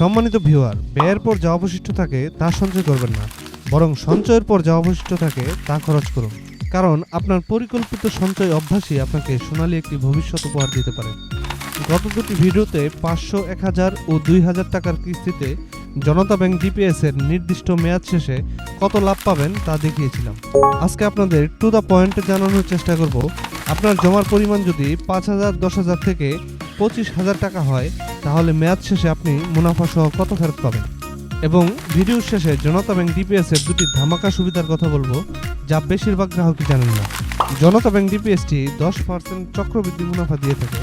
সম্মানিত ভিউয়ার, ব্যয়ের পর যা অবশিষ্ট থাকে তা সঞ্চয় করবেন না, বরং সঞ্চয়ের পর যা অবশিষ্ট থাকে তা খরচ করুন। কারণ আপনার পরিকল্পিত সঞ্চয় অভ্যাসই আপনাকে সোনালী একটি ভবিষ্যৎ উপহার দিতে পারে। গত দুটি ভিডিওতে 500, 1000 ও 2000 টাকার কিস্তিতে জনতা ব্যাংক ডিপিএস এর নির্দিষ্ট মেয়াদ শেষে কত লাভ পাবেন তা দেখিয়েছিলাম। আজকে আপনাদের টু দ্য পয়েন্টে জানানোর চেষ্টা করব, আপনার জমার পরিমাণ যদি 5000, 10000 থেকে 25000 টাকা হয়, তাহলে মেয়াদ শেষে আপনি মুনাফা সহ কত ফেরত পাবেন। এবং ভিডিওর শেষে জনতা ব্যাংক ডিপিএস এর দুটি ধামাকা সুবিধার কথা বলবো, যা বেশিরভাগ গ্রাহকই জানেন না। জনতা ব্যাংক ডিপিএসটি 10% চক্রবৃদ্ধি মুনাফা দিয়ে থাকে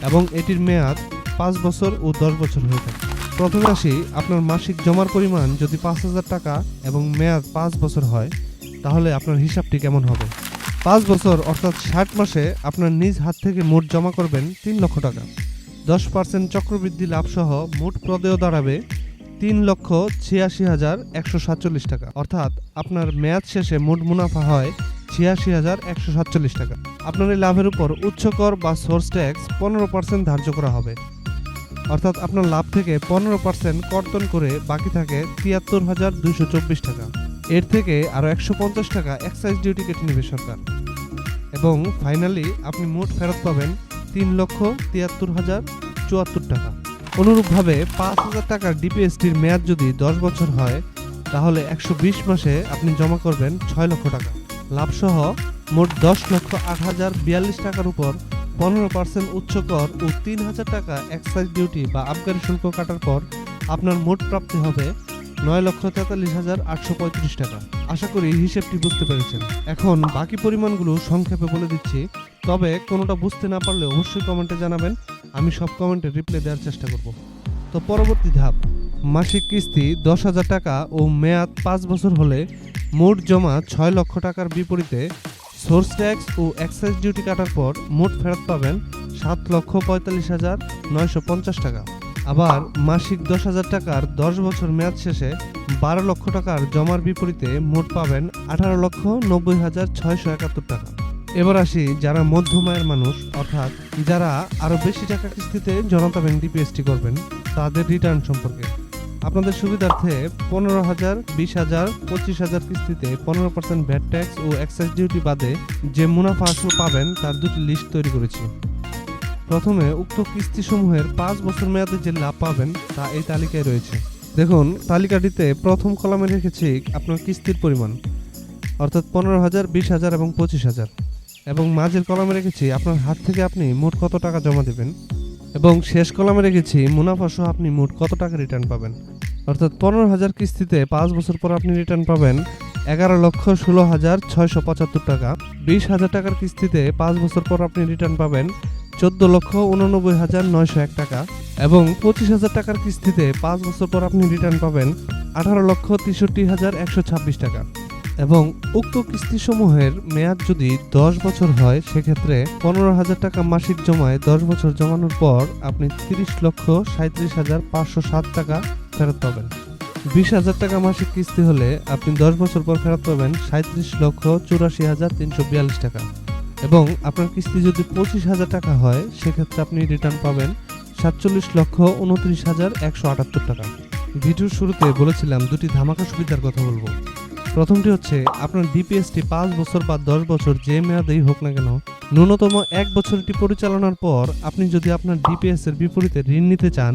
এবং এটির মেয়াদ 5 বছর ও 10 বছর হয়ে থাকে। প্রথমে আসি, আপনার মাসিক জমার পরিমাণ যদি 5000 টাকা এবং মেয়াদ 5 বছর হয়, তাহলে আপনার হিসাবটি কেমন হবে। 5 বছর অর্থাৎ 60 মাসে আপনার নিজ হাত থেকে মোট জমা করবেন 3 লক্ষ টাকা। 10% চক্রবৃদ্ধি লাভ সহ মোট প্রদেয় দাঁড়াবে 3,86,147 টাকা। অর্থাৎ আপনার মেয়াদ শেষে মোট মুনাফা হয় 86,147 টাকা। আপনার এই লাভের উপর উচ্চ কর বা সোর্স ট্যাক্স 15% ধার্য করা হবে। অর্থাৎ আপনার লাভ থেকে 15% কর্তন করে বাকি থাকে 73,224 টাকা। এর থেকে আরও 150 টাকা এক্সাইজ ডিউটি কেটে নেবে সরকার। এবং ফাইনালি আপনি মোট ফেরত পাবেন 3,73,074 টাকা। অনুরূপভাবে 5000 টাকার ডিপিএসটির মেয়াদ যদি 10 বছর হয়, তাহলে 120 মাসে আপনি জমা করবেন 6 লক্ষ টাকা। লাভসহ মোট 10,08,042 টাকার উপর 15% উচ্চ কর ও 3000 টাকা এক্সাইজ ডিউটি বা আবগারি শুল্ক কাটার পর আপনার মোট প্রাপ্তি হবে 9,43,835 টাকা। আশা করি হিসেবটি বুঝতে পেরেছেন। এখন বাকি পরিমাণগুলো সংক্ষেপে বলে দিচ্ছি, তবে কোনোটা বুঝতে না পারলে অবশ্যই কমেন্টে জানাবেন, আমি সব কমেন্টে রিপ্লাই দেওয়ার চেষ্টা করব। তো পরবর্তী ধাপ, মাসিক কিস্তি 10,000 টাকা ও মেয়াদ 5 বছর হলে মোট জমা 6 লক্ষ টাকার বিপরীতে সোর্স ট্যাক্স ও এক্সাইজ ডিউটি কাটার পর মোট ফেরত পাবেন 7,45,950 টাকা। আবার মাসিক 10,000 টাকার 10 বছর মেয়াদ শেষে 12 লক্ষ টাকার জমার বিপরীতে মোট পাবেন 18,90,671 টাকা। এবার আসি যারা মধ্যম আয়ের মানুষ, অর্থাৎ যারা আরও বেশি টাকা কিস্তিতে জনতা ব্যাংক ডিপিএসটি করবেন, তাদের রিটার্ন সম্পর্কে। আপনাদের সুবিধার্থে 15,000, 20,000, 25,000 কিস্তিতে 15% ভ্যাট ট্যাক্স ও এক্সাইজ ডিউটি বাদে যে মুনাফা আসল পাবেন তার দুটি লিস্ট তৈরি করেছি। প্রথমে উক্ত কিস্তিসমূহের 5 বছর মেয়াদে যে লাভ পাবেন তা এই তালিকায় রয়েছে। দেখুন, তালিকাটিতে প্রথম কলামে রেখেছি আপনার কিস্তির পরিমাণ, অর্থাৎ 15,000, 20,000 এবং 25,000, এবং মাঝের কলামে রেখেছি আপনার হাত থেকে আপনি মোট কত টাকা জমা দেবেন, এবং শেষ কলামে রেখেছি মুনাফা সহ আপনি মোট কত টাকা রিটার্ন পাবেন। অর্থাৎ 15,000 কিস্তিতে 5 বছর পর আপনি রিটার্ন পাবেন 11,16,675 টাকা। 20,000 টাকার কিস্তিতে 5 বছর পর আপনি রিটার্ন পাবেন 14,89,901 টাকা। এবং 25,000 টাকার কিস্তিতে 5 বছর পর আপনি রিটার্ন পাবেন 18,63,126 টাকা। এবং উক্ত কিস্তিসমূহের মেয়াদ যদি 10 বছর হয়, সেক্ষেত্রে 15,000 টাকা মাসিক জমায় 10 বছর জমানোর পর আপনি 30,37,507 টাকা ফেরত পাবেন। 20,000 টাকা মাসিক কিস্তি হলে আপনি 10 বছর পর ফেরত পাবেন 37,84,342 টাকা। এবং আপনার কিস্তি যদি 25,000 টাকা হয়, সেক্ষেত্রে আপনি রিটার্ন পাবেন 47,29,178 টাকা। ভিডিওর শুরুতে বলেছিলাম দুটি ধামাকা সুবিধার কথা বলবো। প্রথমটি হচ্ছে, আপনার ডিপিএসটি 5 বছর বা 10 বছর যে মেয়াদেই হোক না কেন, ন্যূনতম 1 বছরটি পরিচালনার পর আপনি যদি আপনার ডিপিএস এর বিপরীতে ঋণ নিতে চান,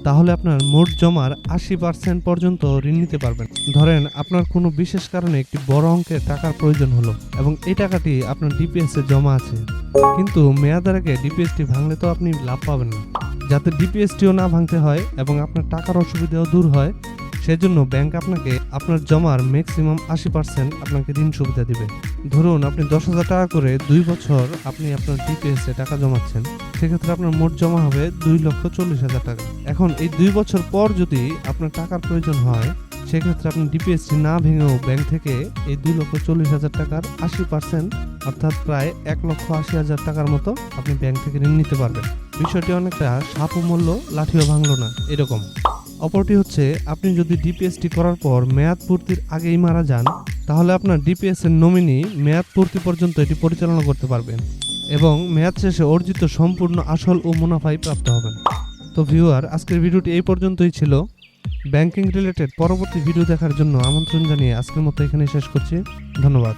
তাহলে আপনার মোট জমার 80% পর্যন্ত ঋণ নিতে পারবেন। ধরেন আপনার কোনো বিশেষ কারণে একটি বড় অঙ্কের টাকার প্রয়োজন হলো এবং এই টাকাটি আপনার ডিপিএস এ জমা আছে, কিন্তু মেয়াদের আগে ডিপিএসটি ভাঙলে তো আপনি লাভ পাবেন না। যাতে ডিপিএসটিও না ভাঙতে হয় এবং আপনার টাকার অসুবিধাও দূর হয়, সেজন্য ব্যাংক আপনাকে আপনার জমার ম্যাক্সিমাম 80% আপনাকে ঋণ সুবিধা দিবে। ধরুন আপনি 10,000 টাকা করে 2 বছর আপনি আপনার ডিপিএস এ টাকা জমাচ্ছেন, সেক্ষেত্রে আপনার মোট জমা হবে 2,40,000 টাকা। এখন এই 2 বছর পর যদি আপনার টাকার প্রয়োজন হয়, সেক্ষেত্রে আপনি ডিপিএসটি না ভেঙেও ব্যাংক থেকে এই 2,40,000 টাকার 80% অর্থাৎ প্রায় 1,80,000 টাকার মতো আপনি ব্যাংক থেকে ঋণ নিতে পারবেন। বিষয়টি অনেকটা সাপও মূল্য লাঠিও ভাঙলো না এরকম। অপরটি হচ্ছে, আপনি যদি ডিপিএসটি করার পর মেয়াদ পূর্তির আগেই মারা যান, তাহলে আপনার ডিপিএস এর নমিনি মেয়াদ পূর্তি পর্যন্ত এটি পরিচালনা করতে পারবেন এবং মেয়াদ শেষে অর্জিত সম্পূর্ণ আসল ও মুনাফাই প্রাপ্ত হবেন। তো ভিউয়ার, আজকের ভিডিওটি এই পর্যন্তই ছিল। ব্যাংকিং রিলেটেড পরবর্তী ভিডিও দেখার জন্য আমন্ত্রণ জানিয়ে আজকের মতো এখানে শেষ করছি। ধন্যবাদ।